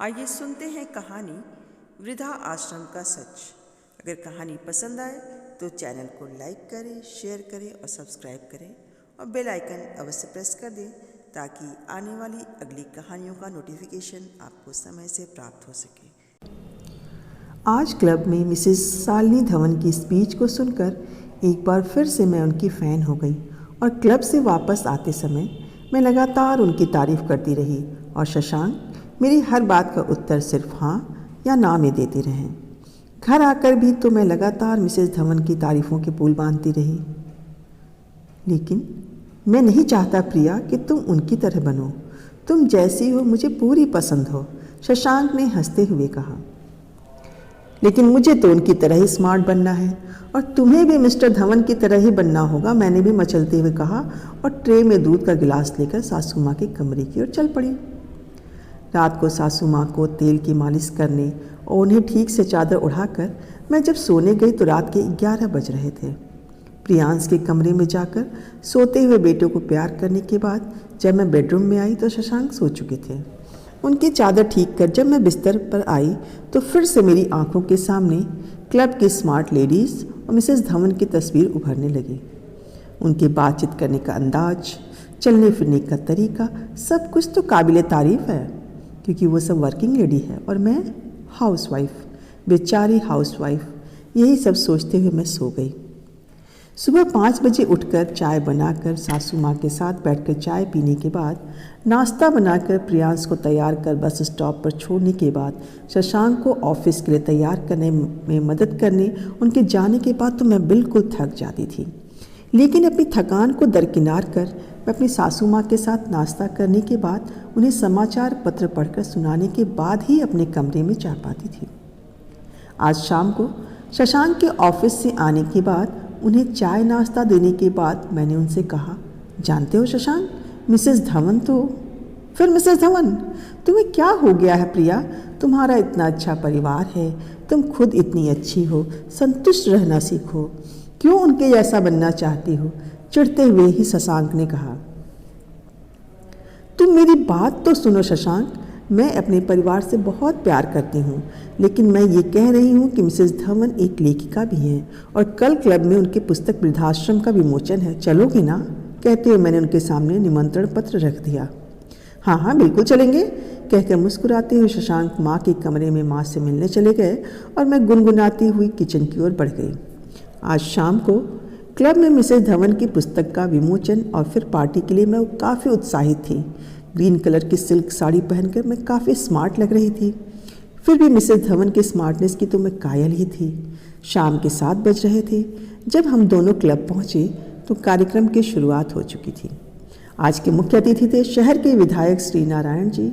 आइए सुनते हैं कहानी वृद्धा आश्रम का सच। अगर कहानी पसंद आए तो चैनल को लाइक करें, शेयर करें और सब्सक्राइब करें और बेल आइकन अवश्य प्रेस कर दें ताकि आने वाली अगली कहानियों का नोटिफिकेशन आपको समय से प्राप्त हो सके। आज क्लब में मिसेस शालिनी धवन की स्पीच को सुनकर एक बार फिर से मैं उनकी फ़ैन हो गई और क्लब से वापस आते समय मैं लगातार उनकी तारीफ़ करती रही और शशांक मेरी हर बात का उत्तर सिर्फ हाँ या ना में देते रहे। घर आकर भी तो मैं लगातार मिसेस धवन की तारीफ़ों के पुल बांधती रही। लेकिन मैं नहीं चाहता प्रिया कि तुम उनकी तरह बनो। तुम जैसी हो मुझे पूरी पसंद हो, शशांक ने हंसते हुए कहा। लेकिन मुझे तो उनकी तरह ही स्मार्ट बनना है और तुम्हें भी मिस्टर धवन की तरह ही बनना होगा, मैंने भी मचलते हुए कहा और ट्रे में दूध का गिलास लेकर सासू माँ के कमरे की ओर चल पड़ी। रात को सासू माँ को तेल की मालिश करने और उन्हें ठीक से चादर उड़ाकर मैं जब सोने गई तो रात के 11 बज रहे थे। प्रियांश के कमरे में जाकर सोते हुए बेटे को प्यार करने के बाद जब मैं बेडरूम में आई तो शशांक सो चुके थे। उनकी चादर ठीक कर जब मैं बिस्तर पर आई तो फिर से मेरी आंखों के सामने क्लब की स्मार्ट लेडीज़ और मिसेस धवन की तस्वीर उभरने लगी। उनके बातचीत करने का अंदाज, चलने फिरने का तरीका, सब कुछ तो काबिले तारीफ़ है क्योंकि वो सब वर्किंग लेडी है और मैं हाउसवाइफ, बेचारी हाउसवाइफ। यही सब सोचते हुए मैं सो गई। सुबह 5 बजे उठकर चाय बनाकर सासू माँ के साथ बैठकर चाय पीने के बाद, नाश्ता बनाकर प्रियांश को तैयार कर बस स्टॉप पर छोड़ने के बाद, शशांक को ऑफिस के लिए तैयार करने में मदद करने उनके जाने के बाद तो मैं बिल्कुल थक जाती थी। लेकिन अपनी थकान को दरकिनार कर मैं अपनी सासू माँ के साथ नाश्ता करने के बाद उन्हें समाचार पत्र पढ़कर सुनाने के बाद ही अपने कमरे में जा पाती थी। आज शाम को शशांक के ऑफिस से आने के बाद उन्हें चाय नाश्ता देने के बाद मैंने उनसे कहा, जानते हो शशांक, मिसेस धवन तो। फिर मिसेस धवन, तुम्हें क्या हो गया है प्रिया? तुम्हारा इतना अच्छा परिवार है, तुम खुद इतनी अच्छी हो, संतुष्ट रहना सीखो, क्यों उनके जैसा बनना चाहती हो? चिढ़ते हुए ही शशांक ने कहा। तुम मेरी बात तो सुनो शशांक, मैं अपने परिवार से बहुत प्यार करती हूँ, लेकिन मैं ये कह रही हूँ कि मिसेस धवन एक लेखिका भी हैं और कल क्लब में उनकी पुस्तक वृद्धाश्रम का विमोचन है, चलोगी ना? कहते हुए मैंने उनके सामने निमंत्रण पत्र रख दिया। हाँ हाँ बिल्कुल चलेंगे, कहकर मुस्कुराते हुए शशांक माँ के कमरे में माँ से मिलने चले गए और मैं गुनगुनाती हुई किचन की ओर बढ़ गई। आज शाम को क्लब में मिसेस धवन की पुस्तक का विमोचन और फिर पार्टी के लिए मैं काफ़ी उत्साहित थी। ग्रीन कलर की सिल्क साड़ी पहनकर मैं काफ़ी स्मार्ट लग रही थी। फिर भी मिसेस धवन की स्मार्टनेस की तो मैं कायल ही थी। शाम के 7 बज रहे थे। जब हम दोनों क्लब पहुँचे तो कार्यक्रम की शुरुआत हो चुकी थी। आज के मुख्य अतिथि थे शहर के विधायक श्री नारायण जी।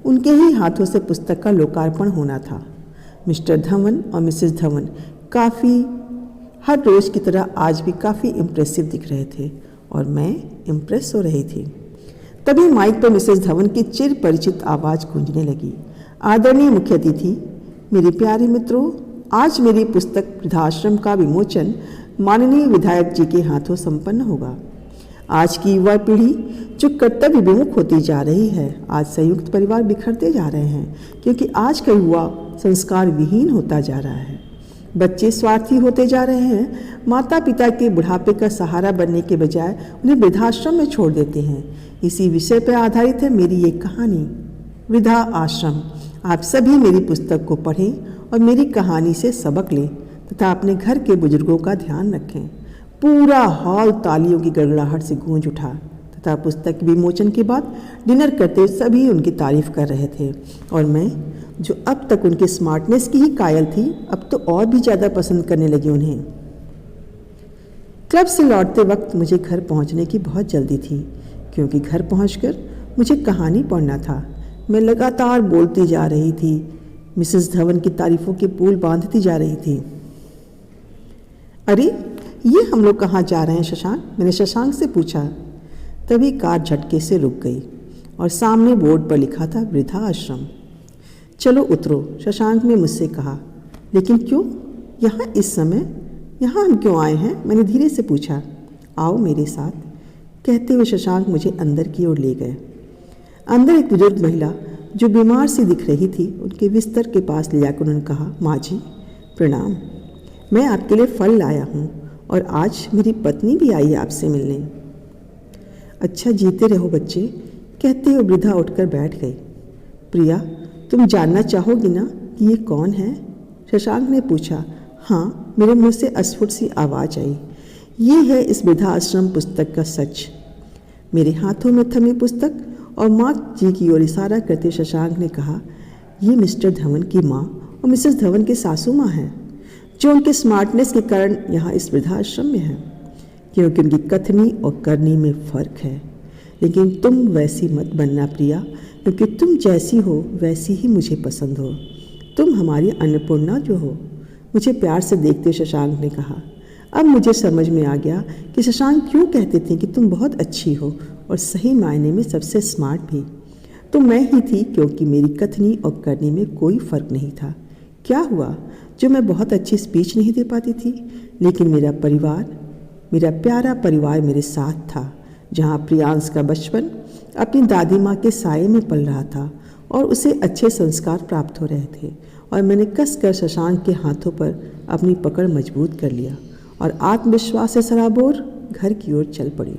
उनके ही हाथों से पुस्तक का लोकार्पण होना था। मिस्टर धवन और मिसेस धवन हर रोज़ की तरह आज भी काफ़ी इम्प्रेसिव दिख रहे थे और मैं इम्प्रेस हो रही थी। तभी माइक पर मिसेस धवन की चिर परिचित आवाज़ गूंजने लगी। आदरणीय मुख्य अतिथि, मेरे प्यारे मित्रों, आज मेरी पुस्तक वृद्धाश्रम का विमोचन माननीय विधायक जी के हाथों संपन्न होगा। आज की युवा पीढ़ी जो कर्तव्य विमुख होती जा रही है, आज संयुक्त परिवार बिखरते जा रहे हैं क्योंकि आज का युवा संस्कार विहीन होता जा रहा है। बच्चे स्वार्थी होते जा रहे हैं, माता पिता के बुढ़ापे का सहारा बनने के बजाय उन्हें वृद्धाश्रम में छोड़ देते हैं। इसी विषय पर आधारित है मेरी ये कहानी, वृद्धा आश्रम। आप सभी मेरी पुस्तक को पढ़ें और मेरी कहानी से सबक लें तथा अपने घर के बुजुर्गों का ध्यान रखें। पूरा हॉल तालियों की गड़गड़ाहट से गूंज उठा तथा पुस्तक के विमोचन के बाद डिनर करते हुए सभी उनकी तारीफ कर रहे थे और मैं जो अब तक उनके स्मार्टनेस की ही कायल थी, अब तो और भी ज़्यादा पसंद करने लगी उन्हें। क्लब से लौटते वक्त मुझे घर पहुंचने की बहुत जल्दी थी क्योंकि घर पहुंचकर मुझे कहानी पढ़ना था। मैं लगातार बोलती जा रही थी, मिसेस धवन की तारीफ़ों के पुल बांधती जा रही थी। अरे ये हम लोग कहाँ जा रहे हैं शशांक? मैंने शशांक से पूछा। तभी कार झटके से रुक गई और सामने बोर्ड पर लिखा था वृद्धा आश्रम। चलो उतरो, शशांक ने मुझसे कहा। लेकिन क्यों यहाँ इस समय? यहाँ हम क्यों आए हैं? मैंने धीरे से पूछा। आओ मेरे साथ, कहते हुए शशांक मुझे अंदर की ओर ले गए। अंदर एक बुजुर्ग महिला जो बीमार सी दिख रही थी, उनके बिस्तर के पास ले जाकर उन्होंने कहा, माँ जी प्रणाम, मैं आपके लिए फल लाया हूँ और आज मेरी पत्नी भी आई है आपसे मिलने। अच्छा, जीते रहो बच्चे, कहते हुए वृद्धा उठकर बैठ गई। प्रिया, तुम जानना चाहोगी ना कि ये कौन है? शशांक ने पूछा। हाँ, मेरे मुंह से अस्फुट सी आवाज़ आई। ये है इस वृद्धाश्रम पुस्तक का सच। मेरे हाथों में थमी पुस्तक और माँ जी की ओर इशारा करते शशांक ने कहा, ये मिस्टर धवन की माँ और मिसेस धवन के सासू माँ हैं, जो उनके स्मार्टनेस के कारण यहाँ इस वृद्धाश्रम में हैं, क्योंकि उनकी कथनी और करनी में फ़र्क है। लेकिन तुम वैसी मत बनना प्रिया, क्योंकि तुम जैसी हो वैसी ही मुझे पसंद हो। तुम हमारी अन्नपूर्णा जो हो। मुझे प्यार से देखते शशांक ने कहा। अब मुझे समझ में आ गया कि शशांक क्यों कहते थे कि तुम बहुत अच्छी हो और सही मायने में सबसे स्मार्ट भी। तो मैं ही थी, क्योंकि मेरी कथनी और करनी में कोई फ़र्क नहीं था। क्या हुआ जो मैं बहुत अच्छी स्पीच नहीं दे पाती थी, लेकिन मेरा परिवार, मेरा प्यारा परिवार मेरे साथ था, जहाँ प्रियांश का बचपन अपनी दादी माँ के साये में पल रहा था और उसे अच्छे संस्कार प्राप्त हो रहे थे। और मैंने कसकर शशांक के हाथों पर अपनी पकड़ मजबूत कर लिया और आत्मविश्वास से सराबोर घर की ओर चल पड़ी।